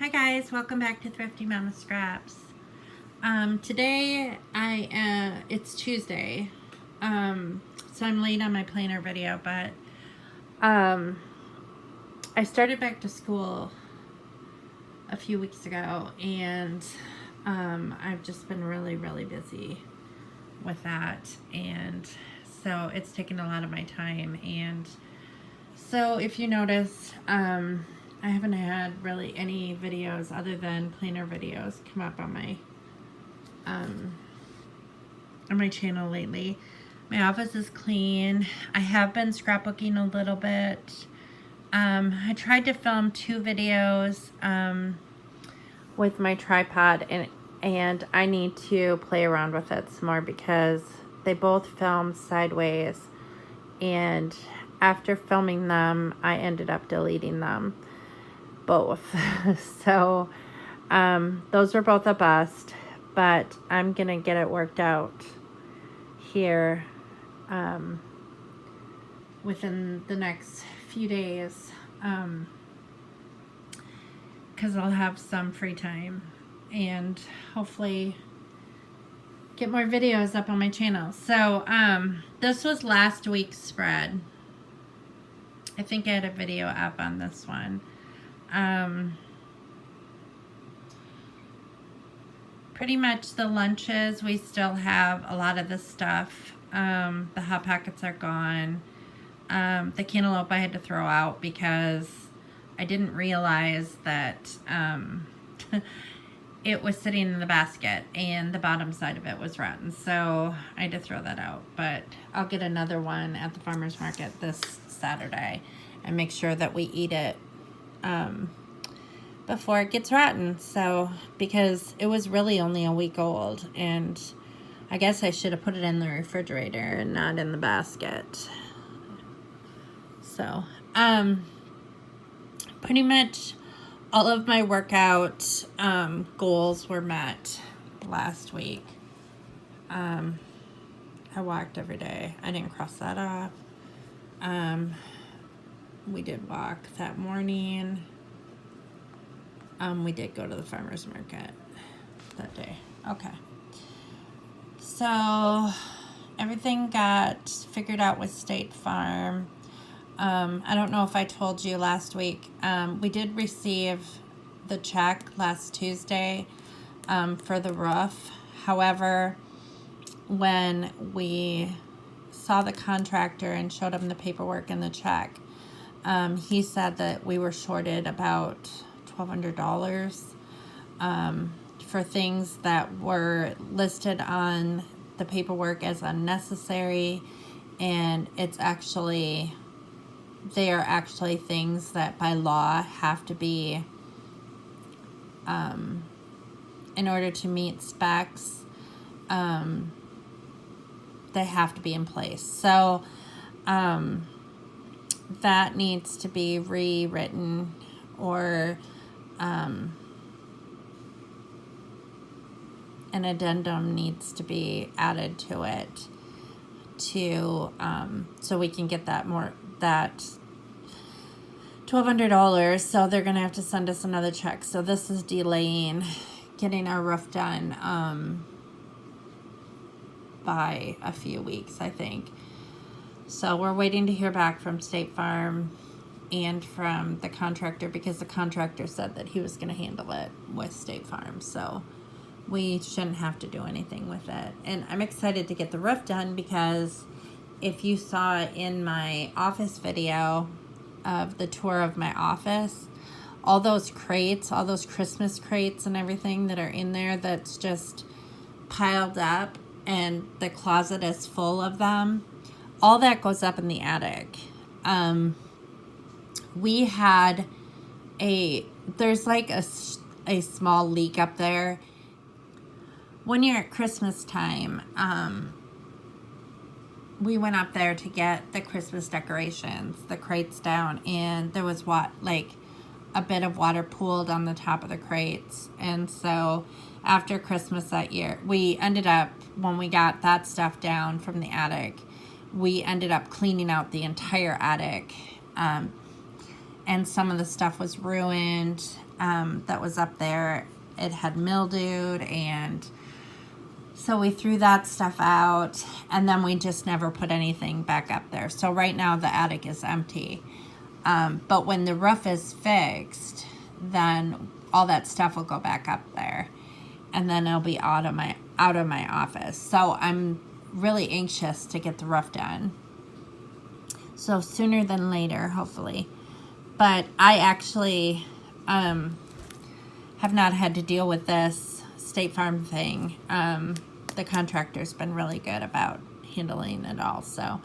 Hi guys, welcome back to Thrifty Mama Scraps. Today it's Tuesday, so I'm late on my planner video, but I started back to school a few weeks ago, and I've just been really busy with that, and so it's taken a lot of my time. And so if you notice, I haven't had really any videos other than planner videos come up on my channel lately. My office is clean. I have been scrapbooking a little bit. I tried to film 2 videos with my tripod, and I need to play around with it some more because they both film sideways, and after filming them I ended up deleting them both. So those are both a bust, but I'm gonna get it worked out here within the next few days, because I'll have some free time and hopefully get more videos up on my channel. So this was last week's spread. I think I had a video up on this one. Pretty much the lunches, we still have a lot of the stuff. The Hot Pockets are gone. The cantaloupe I had to throw out because I didn't realize that it was sitting in the basket and the bottom side of it was rotten, so I had to throw that out. But I'll get another one at the farmer's market this Saturday and make sure that we eat it before it gets rotten. So, because it was really only a week old, and I guess I should have put it in the refrigerator and not in the basket. So, pretty much all of my workout goals were met last week. I walked every day. I didn't cross that off. We did walk that morning. We did go to the farmer's market that day. Okay. So everything got figured out with State Farm. I don't know if I told you last week. We did receive the check last Tuesday for the roof. However, when we saw the contractor and showed him the paperwork and the check, he said that we were shorted about $1,200 for things that were listed on the paperwork as unnecessary, and they are actually things that by law have to be, in order to meet specs, they have to be in place. So that needs to be rewritten, or an addendum needs to be added to it to so we can get that $1,200. So they're gonna have to send us another check. So this is delaying getting our roof done by a few weeks, I think. So we're waiting to hear back from State Farm and from the contractor, because the contractor said that he was going to handle it with State Farm. So we shouldn't have to do anything with it. And I'm excited to get the roof done, because if you saw in my office video of the tour of my office, all those crates, all those Christmas crates and everything that are in there that's just piled up, and the closet is full of them, all that goes up in the attic. We had there's like a small leak up there. One year at Christmas time, we went up there to get the Christmas decorations, the crates down, and there was a bit of water pooled on the top of the crates. And so after Christmas that year, we ended up, when we got that stuff down from the attic, we ended up cleaning out the entire attic. and some of the stuff was ruined that was up there. It had mildewed, and so we threw that stuff out, and then we just never put anything back up there. So right now the attic is empty. But when the roof is fixed, then all that stuff will go back up there, and then it'll be out of my office. So I'm really anxious to get the roof done. So sooner than later, hopefully. But I actually have not had to deal with this State Farm thing. The contractor's been really good about handling it all. So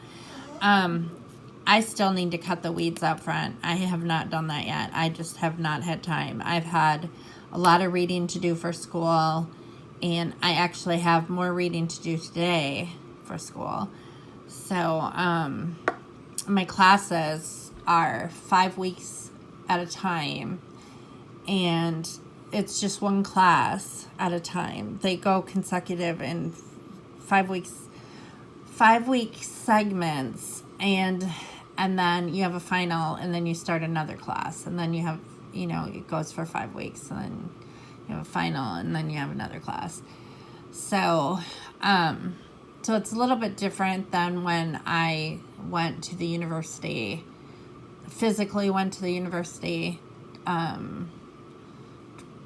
I still need to cut the weeds out front. I have not done that yet. I just have not had time. I've had a lot of reading to do for school, and I actually have more reading to do today for school. So my classes are 5 weeks at a time, and it's just one class at a time. They go consecutive in 5 weeks, 5-week segments, and then you have a final, and then you start another class, and then you have, it goes for 5 weeks, and then you have a final, and then you have another class. So it's a little bit different than when I went to the university, physically went to the university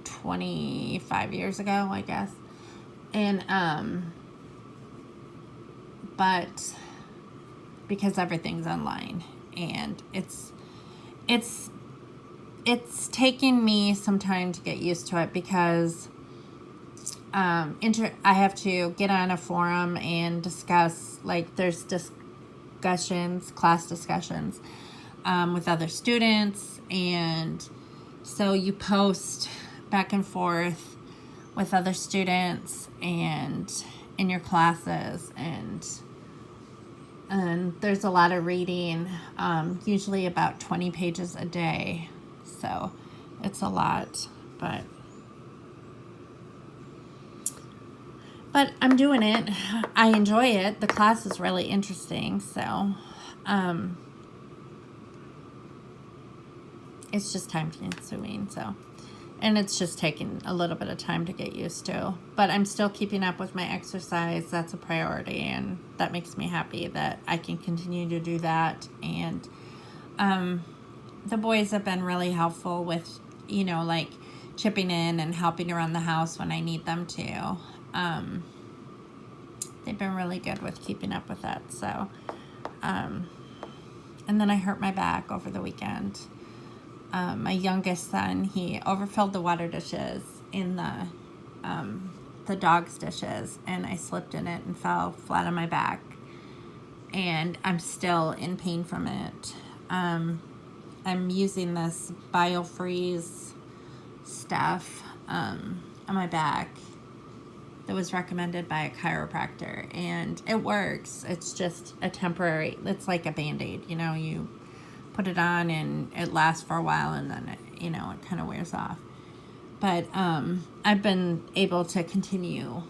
25 years ago, I guess. And but because everything's online, and it's taking me some time to get used to it, because I have to get on a forum and discuss, like, there's class discussions with other students, and so you post back and forth with other students and in your classes, and there's a lot of reading, usually about 20 pages a day, so it's a lot, but I'm doing it. I enjoy it. The class is really interesting, so it's just time consuming, so, and it's just taking a little bit of time to get used to, but I'm still keeping up with my exercise. That's a priority, and that makes me happy that I can continue to do that. And the boys have been really helpful with, like, chipping in and helping around the house when I need them to. They've been really good with keeping up with that. So, and then I hurt my back over the weekend. My youngest son, he overfilled the water dishes in the dog's dishes, and I slipped in it and fell flat on my back, and I'm still in pain from it. I'm using this BioFreeze stuff on my back that was recommended by a chiropractor, and it works. It's just a temporary, it's like a Band-Aid, you put it on and it lasts for a while, and then it kind of wears off. But I've been able to continue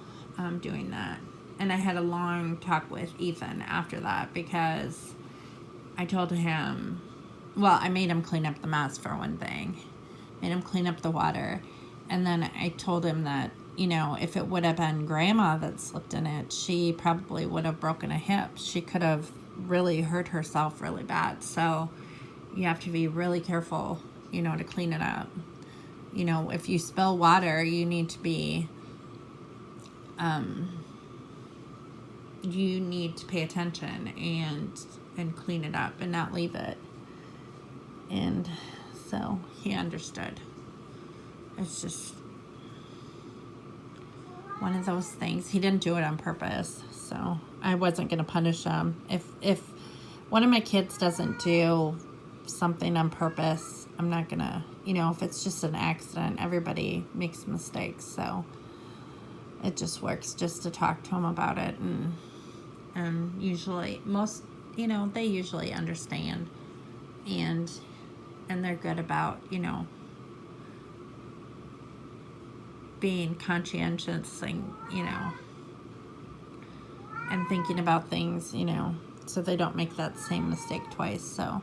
doing that, and I had a long talk with Ethan after that, because I told him, well, I made him clean up the mess for one thing, made him clean up the water, and then I told him that, if it would have been Grandma that slipped in it, she probably would have broken a hip. She could have really hurt herself really bad. So you have to be really careful, to clean it up. If you spill water, you need to be, you need to pay attention and clean it up and not leave it. And so he understood. It's just one of those things. He didn't do it on purpose, so I wasn't going to punish him. If one of my kids doesn't do something on purpose, I'm not going to, if it's just an accident, everybody makes mistakes, so it just works just to talk to him about it, and usually, they usually understand, and they're good about, being conscientious and, and thinking about things, so they don't make that same mistake twice. So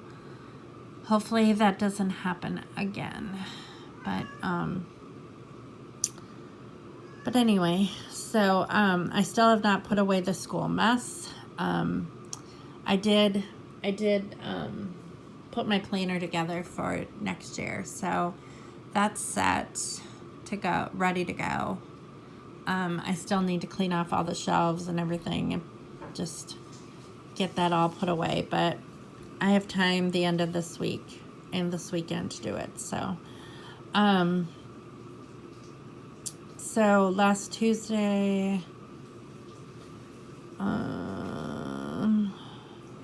hopefully that doesn't happen again. But anyway, so I still have not put away the school mess. I did put my planner together for next year, so that's set to go, ready to go. I still need to clean off all the shelves and everything and just get that all put away, but I have time the end of this week and this weekend to do it. So last Tuesday,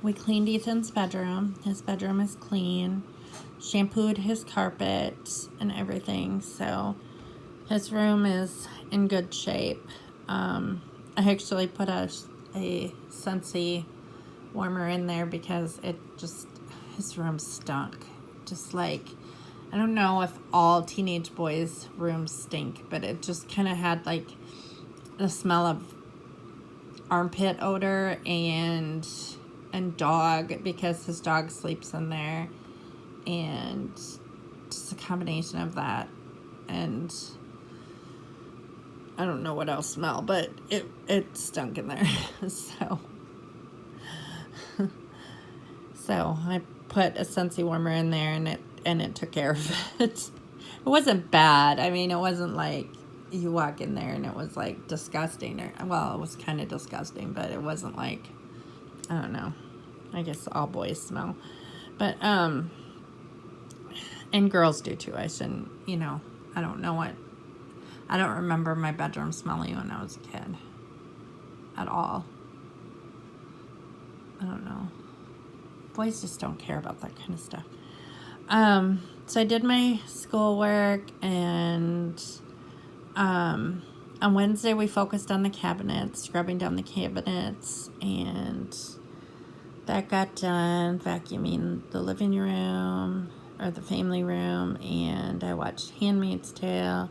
we cleaned Ethan's bedroom. His bedroom is clean. Shampooed his carpet and everything. So his room is in good shape. I actually put a Scentsy warmer in there because his room stunk. Just like, I don't know if all teenage boys' rooms stink, but it just kind of had like the smell of armpit odor and dog, because his dog sleeps in there, and just a combination of that, and I don't know what else smelled, but it stunk in there. So I put a Scentsy warmer in there, and it took care of it. It wasn't bad. I mean, it wasn't like you walk in there and it was like disgusting, well, it was kind of disgusting, but it wasn't like, I don't know. I guess all boys smell, but and girls do too. I shouldn't, I don't know I don't remember my bedroom smelling when I was a kid at all. I don't know. Boys just don't care about that kind of stuff. So I did my schoolwork, and on Wednesday we focused on the cabinets, scrubbing down the cabinets, and that got done, vacuuming the living room, or the family room, and I watched Handmaid's Tale.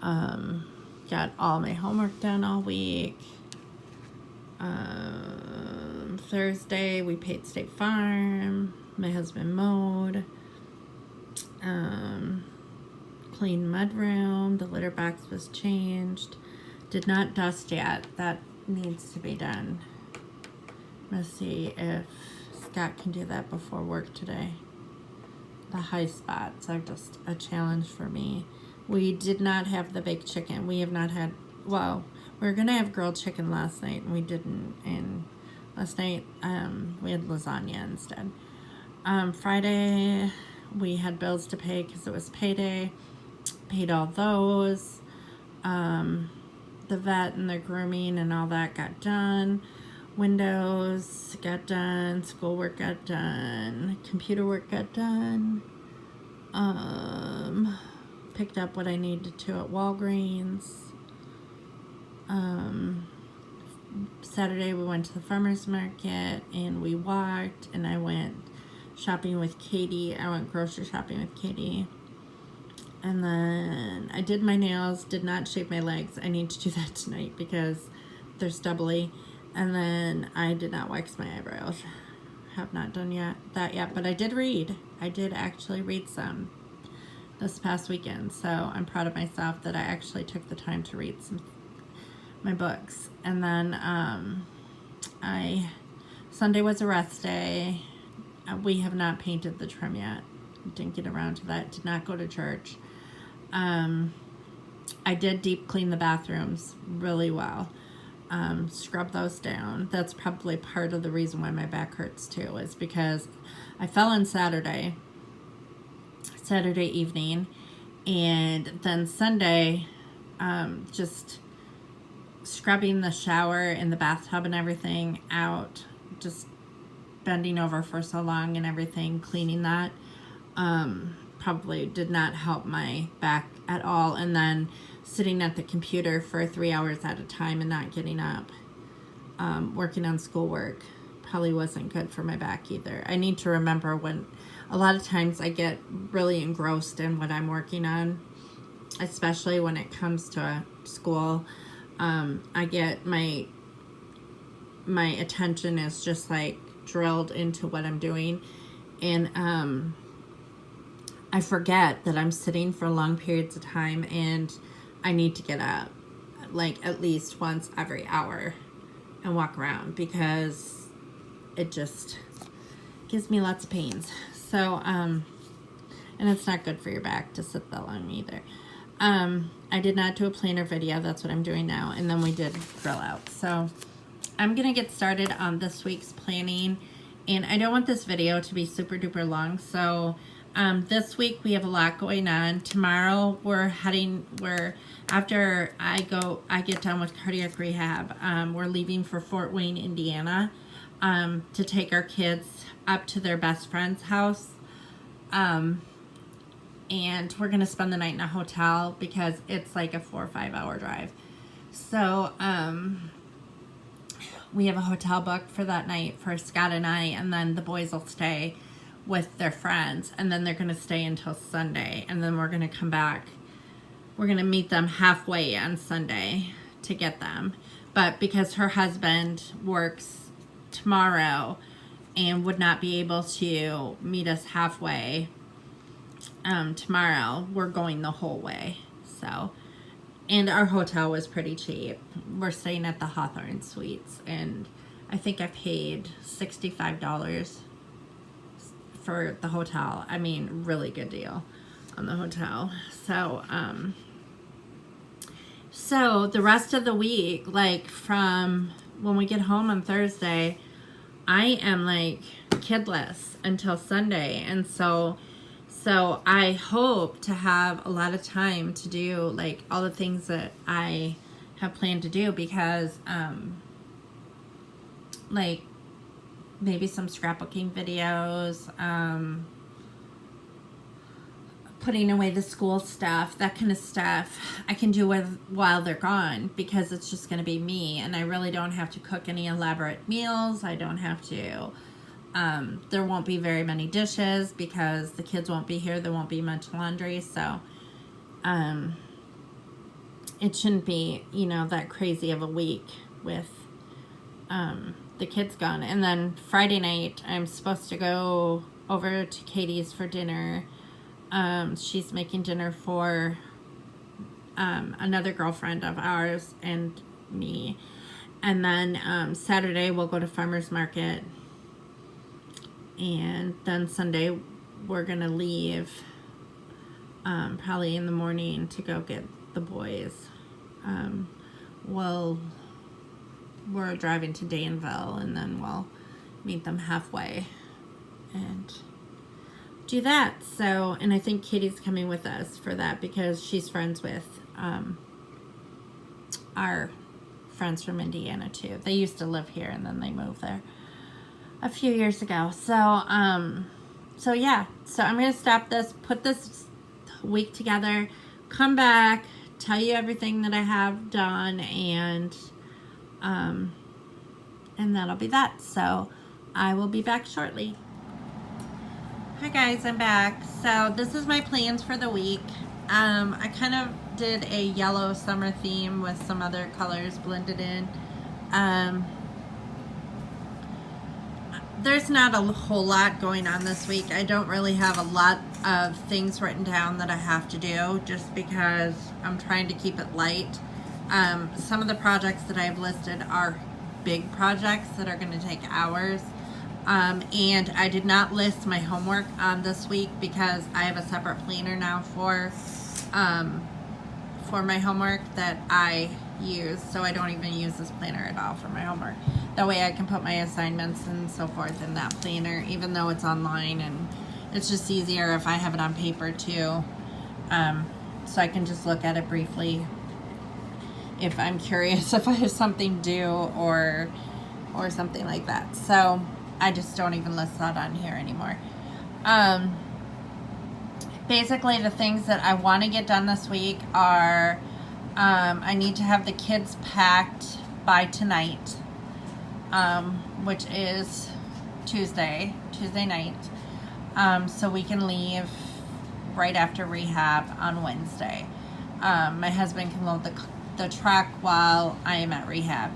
Got all my homework done all week. Thursday we paid State Farm. My husband mowed. Cleaned mudroom. The litter box was changed. Did not dust yet. That needs to be done. Let's see if Scott can do that before work today. The high spots are just a challenge for me. We did not have the baked chicken. We have not had, well, we were going to have grilled chicken last night, and we didn't. And last night we had lasagna instead. Friday we had bills to pay because it was payday. Paid all those. The vet and the grooming and all that got done. Windows got done. Schoolwork got done. Computer work got done. Picked up what I needed to at Walgreens. Saturday we went to the farmer's market and we walked, and I went shopping with Katie. I went grocery shopping with Katie. And then I did my nails, did not shave my legs. I need to do that tonight because they're stubbly. And then I did not wax my eyebrows. Have not done that yet, but I did read. I did actually read some this past weekend, so I'm proud of myself that I actually took the time to read my books. And then Sunday was a rest day. We have not painted the trim yet. Didn't get around to that. Did not go to church. I did deep clean the bathrooms really well. Scrub those down. That's probably part of the reason why my back hurts too, is because I fell on Saturday evening, and then Sunday, just scrubbing the shower and the bathtub and everything out, just bending over for so long and everything, cleaning that, probably did not help my back at all. And then sitting at the computer for 3 hours at a time and not getting up, working on schoolwork, probably wasn't good for my back either. I need to remember when, a lot of times I get really engrossed in what I'm working on, especially when it comes to school. I get my attention is just like drilled into what I'm doing, And I forget that I'm sitting for long periods of time and I need to get up like at least once every hour and walk around because it just gives me lots of pains. So, and it's not good for your back to sit that long either. I did not do a planner video. That's what I'm doing now. And then we did grill out. So I'm going to get started on this week's planning. And I don't want this video to be super duper long. So this week we have a lot going on. Tomorrow after I get done with cardiac rehab, we're leaving for Fort Wayne, Indiana, to take our kids up to their best friend's house. And we're going to spend the night in a hotel because it's like a 4 or 5 hour drive. So, we have a hotel booked for that night for Scott and I, and then the boys will stay with their friends, and then they're going to stay until Sunday, and then we're going to come back. We're going to meet them halfway on Sunday to get them. But because her husband works tomorrow and would not be able to meet us halfway tomorrow, we're going the whole way. So, and our hotel was pretty cheap. We're staying at the Hawthorne Suites, and I think I paid $65 for the hotel. I mean, really good deal on the hotel. So, so the rest of the week, like from when we get home on Thursday, I am like kidless until Sunday. And so I hope to have a lot of time to do like all the things that I have planned to do because like maybe some scrapbooking videos, putting away the school stuff, that kind of stuff I can do while they're gone because it's just going to be me, and I really don't have to cook any elaborate meals. I don't have to there won't be very many dishes because the kids won't be here. There won't be much laundry. So, it shouldn't be, that crazy of a week with, the kids gone. And then Friday night, I'm supposed to go over to Katie's for dinner. She's making dinner for, another girlfriend of ours and me. And then, Saturday we'll go to farmer's market. And then Sunday, we're going to leave probably in the morning to go get the boys. We're driving to Danville, and then we'll meet them halfway and do that. So, and I think Katie's coming with us for that because she's friends with our friends from Indiana, too. They used to live here, and then they moved there a few years ago. So yeah. So I'm going to stop this, put this week together, come back, tell you everything that I have done, and that'll be that. So I will be back shortly. Hi guys, I'm back. So this is my plans for the week. I kind of did a yellow summer theme with some other colors blended in. There's not a whole lot going on this week. I don't really have a lot of things written down that I have to do just because I'm trying to keep it light. Some of the projects that I've listed are big projects that are going to take hours. And I did not list my homework on this week because I have a separate planner now for my homework that I use, so I don't even use this planner at all for my homework. That way I can put my assignments and so forth in that planner, even though it's online, and it's just easier if I have it on paper too, so I can just look at it briefly if I'm curious if I have something due or something like that. So I just don't even list that on here anymore. Basically the things that I want to get done this week are I need to have the kids packed by tonight, which is Tuesday night, so we can leave right after rehab on Wednesday. My husband can load the truck while I am at rehab,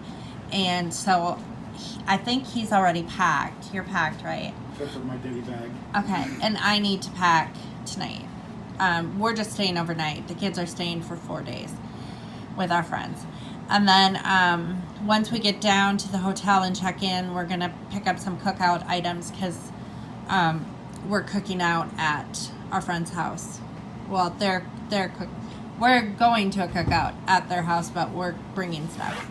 and so I think he's already packed. You're packed, right? Except for my daddy bag. Okay, and I need to pack tonight. We're just staying overnight. The kids are staying for 4 days with our friends. And then once we get down to the hotel and check in, we're going to pick up some cookout items because we're cooking out at our friend's house. Well, we're going to a cookout at their house, but we're bringing stuff.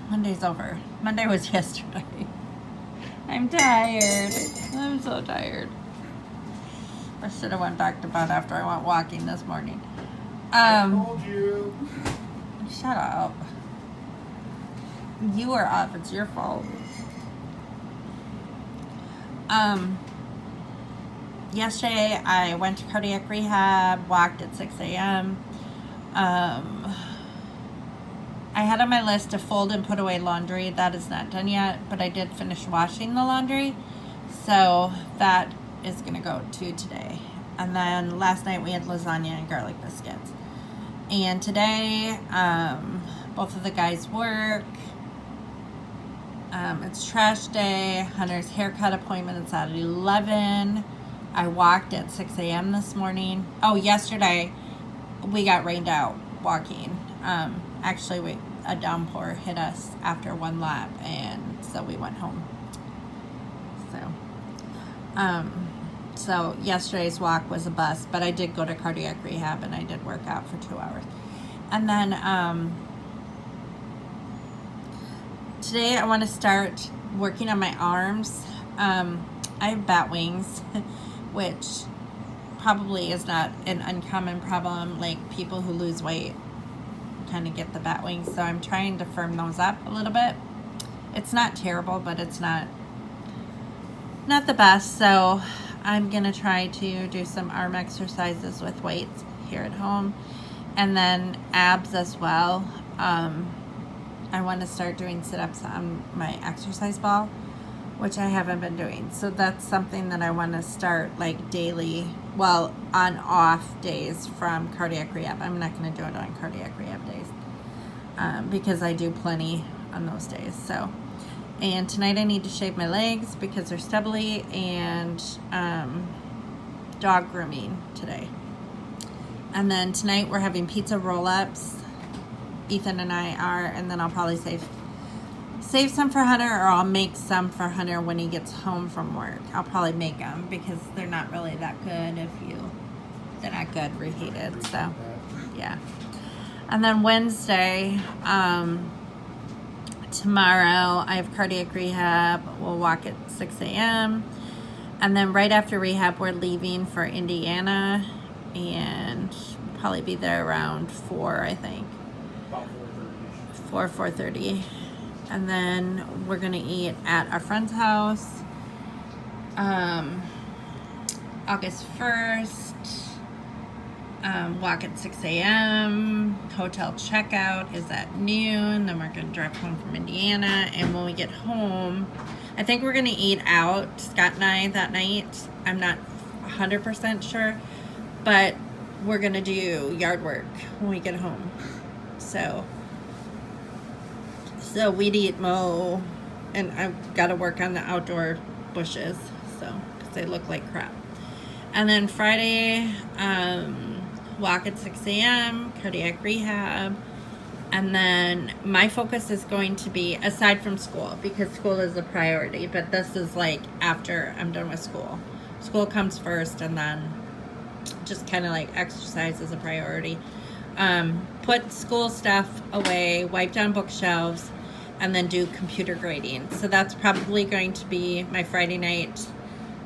Monday's over. Monday was yesterday. I'm tired. I'm so tired. I should have went back to bed after I went walking this morning. I told you. Shut up. You were up. It's your fault. Yesterday I went to cardiac rehab, walked at 6 a.m. I had on my list to fold and put away laundry. That is not done yet, but I did finish washing the laundry. So that is going to go to today. And then last night we had lasagna and garlic biscuits. And today, both of the guys work. It's trash day. Hunter's haircut appointment is at 11. I walked at 6 a.m. this morning. Oh, yesterday we got rained out walking. Actually, a downpour hit us after one lap, and so we went home. So yesterday's walk was a bust, but I did go to cardiac rehab and I did work out for 2 hours. And then today I want to start working on my arms. I have bat wings, which probably is not an uncommon problem. Like people who lose weight kind of get the bat wings, so I'm trying to firm those up a little bit. It's not terrible, but it's not the best, so I'm gonna try to do some arm exercises with weights here at home, and then abs as well. I want to start doing sit-ups on my exercise ball, which I haven't been doing, so that's something that I want to start like daily, well, on off days from cardiac rehab. I'm not going to do it on cardiac rehab days because I do plenty on those days. So, and tonight I need to shave my legs because they're stubbly, and dog grooming today. And then tonight we're having pizza roll-ups. Ethan and I are, and then I'll probably save some for Hunter, or I'll make some for Hunter when he gets home from work. I'll probably make them because they're not really that good they're not good reheated, so yeah. And then Wednesday, tomorrow I have cardiac rehab. We'll walk at 6 a.m. And then right after rehab we're leaving for Indiana, and we'll probably be there around 4, I think. About 4:30. And then we're gonna eat at our friend's house. August 1st. Walk at 6 a.m. Hotel checkout is at noon. Then we're gonna drive home from Indiana. And when we get home, I think we're gonna eat out, Scott and I, that night. I'm not 100% sure, but we're gonna do yard work when we get home. So weed eat, mow, and I've got to work on the outdoor bushes, so because they look like crap. And then Friday, walk at 6 a.m., cardiac rehab, and then my focus is going to be, aside from school, because school is a priority, but this is like after I'm done with school. School comes first, and then just kind of like exercise is a priority. Put school stuff away, wipe down bookshelves, and then do computer grading. So that's probably going to be my Friday night.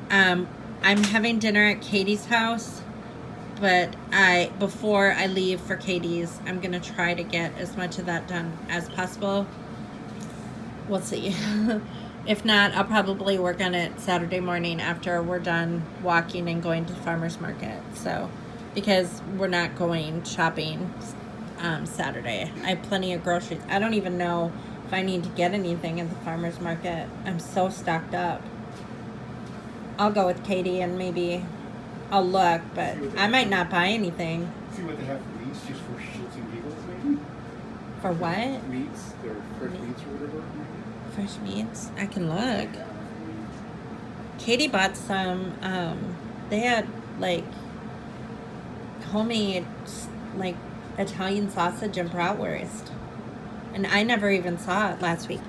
I'm having dinner at Katie's house, but before I leave for Katie's, I'm gonna try to get as much of that done as possible. We'll see. If not, I'll probably work on it Saturday morning after we're done walking and going to the farmer's market. So, because we're not going shopping Saturday. I have plenty of groceries. I don't even know if I need to get anything at the farmer's market. I'm so stocked up. I'll go with Katie and maybe I'll look, but I might not buy anything. See what they have for these, just for shits and giggles, maybe? For what? Meats, they're fresh meats or whatever. Fresh meats? I can look. Katie bought some, they had, like, homemade, like, Italian sausage and bratwurst. And I never even saw it last week.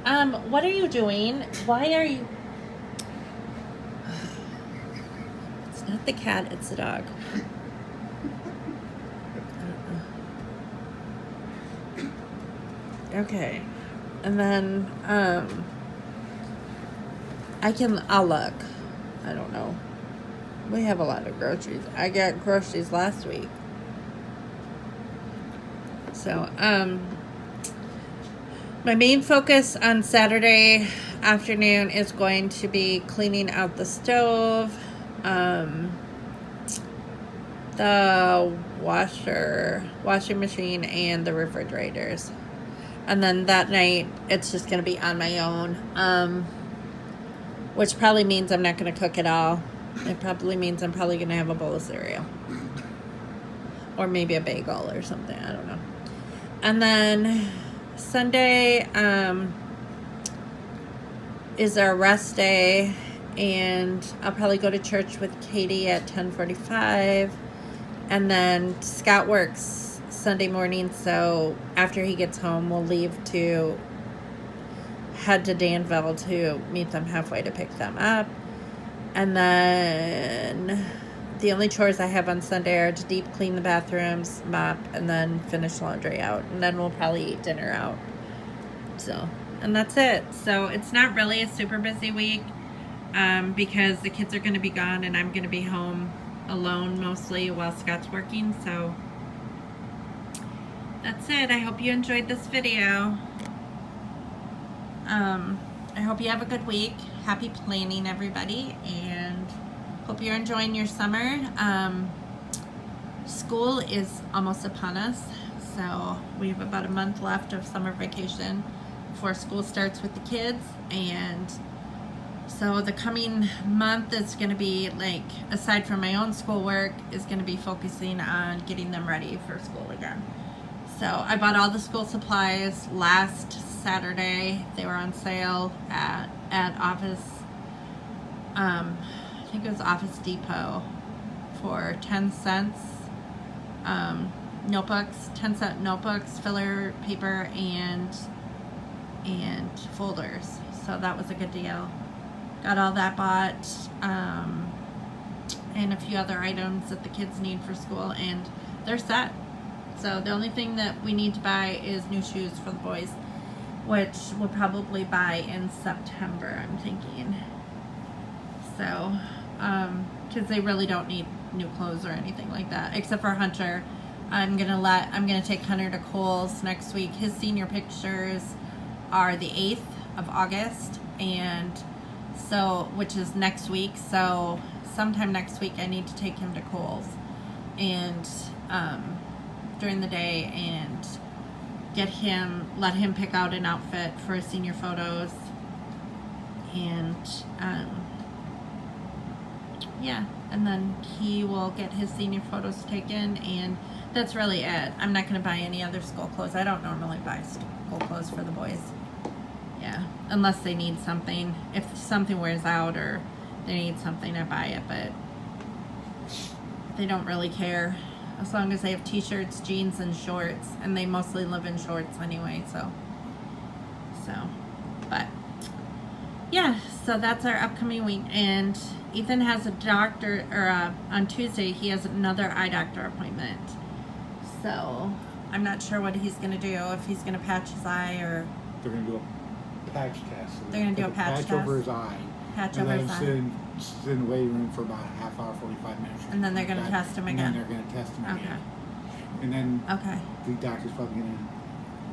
What are you doing? Why are you... It's not the cat, it's the dog. Okay. And then, I'll look. I don't know. We have a lot of groceries. I got groceries last week. So, my main focus on Saturday afternoon is going to be cleaning out the stove, the washing machine, and the refrigerators. And then that night, it's just going to be on my own, which probably means I'm not going to cook at all. It probably means I'm probably going to have a bowl of cereal. Or maybe a bagel or something. I don't know. And then Sunday is our rest day. And I'll probably go to church with Katie at 10:45. And then Scott works Sunday morning, so after he gets home, we'll leave to head to Danville to meet them halfway to pick them up. And then the only chores I have on Sunday are to deep clean the bathrooms, mop, and then finish laundry out. And then we'll probably eat dinner out. So, and that's it. So it's not really a super busy week because the kids are going to be gone and I'm going to be home alone mostly while Scott's working. So that's it. I hope you enjoyed this video. I hope you have a good week. Happy planning, everybody, and hope you're enjoying your summer. School is almost upon us, so we have about a month left of summer vacation before school starts with the kids, and so the coming month is going to be, like, aside from my own schoolwork, is going to be focusing on getting them ready for school again. So I bought all the school supplies last Saturday. They were on sale at Office, I think it was Office Depot for 10 cents. Notebooks, 10-cent notebooks, filler paper, and folders. So that was a good deal. Got all that bought, and a few other items that the kids need for school, and they're set. So the only thing that we need to buy is new shoes for the boys, which we'll probably buy in September, I'm thinking. So, because they really don't need new clothes or anything like that, except for Hunter. I'm gonna take Hunter to Kohl's next week. His senior pictures are the 8th of August, and so, which is next week. So sometime next week I need to take him to Kohl's and during the day and let him pick out an outfit for his senior photos, and yeah, and then he will get his senior photos taken, and that's really it. I'm not going to buy any other school clothes. I don't normally buy school clothes for the boys. Yeah, unless they need something. If something wears out or they need something, I buy it, but they don't really care. As long as they have t-shirts, jeans, and shorts. And they mostly live in shorts anyway, so. But, yeah, so that's our upcoming week. And Ethan has a doctor, or on Tuesday, he has another eye doctor appointment. So, I'm not sure what he's going to do, if he's going to patch his eye or... They're going to do a patch test. So they're going to do a patch test. over his eye. Patch over his eye. Sit in the waiting room for about a half hour, 45 minutes. And then they're going to test him again. And then they're going to test him again. Okay. And then okay. The doctor's probably going to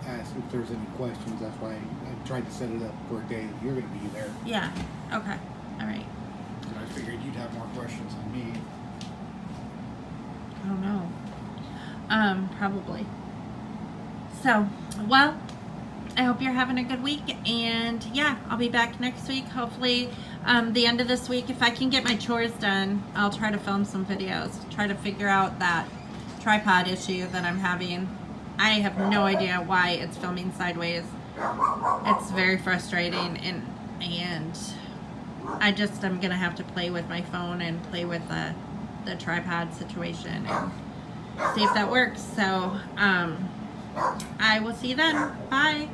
ask if there's any questions. That's why I tried to set it up for a day that you're going to be there. Yeah. Okay. All right. And I figured you'd have more questions than me. I don't know. Probably. So, well, I hope you're having a good week, and yeah, I'll be back next week. Hopefully, the end of this week, if I can get my chores done, I'll try to film some videos, try to figure out that tripod issue that I'm having. I have no idea why it's filming sideways. It's very frustrating, and I just am gonna have to play with my phone and play with the tripod situation and see if that works. So I will see you then. Bye.